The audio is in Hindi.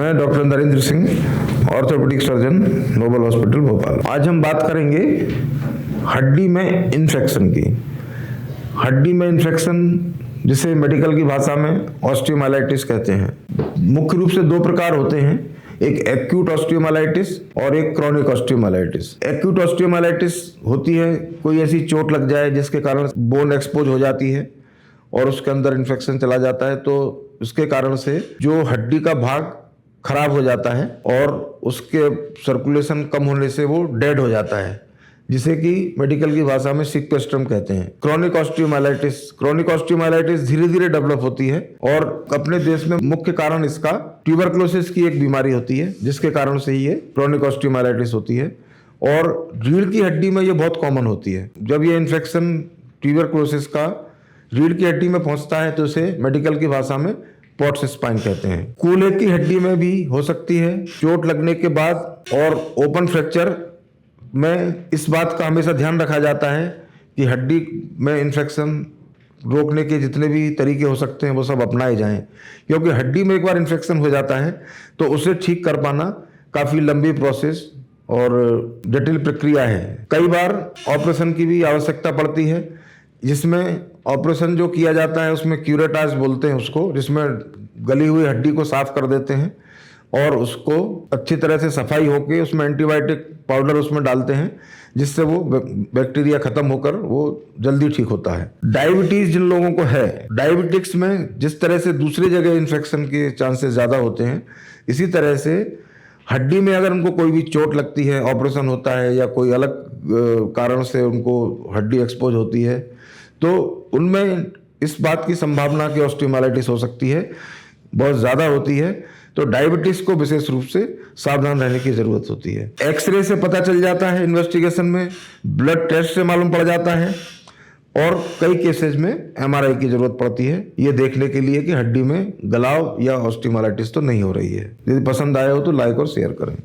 मैं doctor Narendra Singh, orthopaedic surgeon, Noble Hospital Bhopal. आज हम बात करेंगे हड्डी में इन्फेक्शन की। हड्डी में इन्फेक्शन जिसे मेडिकल की भाषा में ऑस्टियोमाइलाइटिस कहते हैं। मुख्य रूप से दो प्रकार होते हैं, एक एक्यूट ऑस्टियोमाइलाइटिस और एक क्रॉनिक ऑस्टियोमाइलाइटिस। एक्यूट ऑस्टियोमाइलाइटिस होती है कोई ऐसी चोट लग जाए जिसके कारण बोन एक्सपोज हो जाती है और उसके अंदर इन्फेक्शन चला जाता है, तो उसके कारण से जो हड्डी का भाग खराब हो जाता है और उसके सर्कुलेशन कम होने से वो डेड हो जाता है, जिसे कि मेडिकल की भाषा में सिक्वेस्ट्रम कहते हैं। क्रॉनिक ऑस्टियोमाइलाइटिस धीरे धीरीरे डेवलप होती है और अपने देश में मुख्य कारण इसका ट्यूबरक्लोसिस की एक बीमारी होती है, जिसके कारण से ही ये क्रॉनिक ऑस्टियोमाइलाइटिस होती है। और रीढ़ की हड्डी में ये बहुत कॉमन होती है। जब ये इन्फेक्शन ट्यूबरक्लोसिस का रीढ़ की हड्डी में पहुंचता है तो उसे मेडिकल की भाषा में पॉट्स स्पाइन कहते हैं। कूल्हे की हड्डी में भी हो सकती है चोट लगने के बाद। और ओपन फ्रैक्चर में इस बात का हमेशा ध्यान रखा जाता है कि हड्डी में इन्फेक्शन रोकने के जितने भी तरीके हो सकते हैं वो सब अपनाए जाएं, क्योंकि हड्डी में एक बार इन्फेक्शन हो जाता है तो उसे ठीक कर पाना काफ़ी लंबी प्रोसेस और जटिल प्रक्रिया है। कई बार ऑपरेशन की भी आवश्यकता पड़ती है, जिसमें ऑपरेशन जो किया जाता है उसमें क्यूरेटाज बोलते हैं उसको, जिसमें गली हुई हड्डी को साफ कर देते हैं और उसको अच्छी तरह से सफाई होके उसमें एंटीबायोटिक पाउडर उसमें डालते हैं, जिससे वो बैक्टीरिया खत्म होकर वो जल्दी ठीक होता है। डायबिटीज जिन लोगों को है, डायबिटिक्स में जिस तरह से दूसरी जगह इन्फेक्शन के चांसेस ज़्यादा होते हैं, इसी तरह से हड्डी में अगर उनको कोई भी चोट लगती है, ऑपरेशन होता है या कोई अलग कारण से उनको हड्डी एक्सपोज होती है, तो उनमें इस बात की संभावना कि ऑस्टियोमाइलाइटिस हो सकती है बहुत ज़्यादा होती है। तो डायबिटीज को विशेष रूप से सावधान रहने की जरूरत होती है। एक्सरे से पता चल जाता है, इन्वेस्टिगेशन में ब्लड टेस्ट से मालूम पड़ जाता है और कई केसेज में एमआरआई की जरूरत पड़ती है, ये देखने के लिए कि हड्डी में गलाव या ऑस्टियोमाइलाइटिस तो नहीं हो रही है। यदि पसंद आया हो तो लाइक और शेयर करें।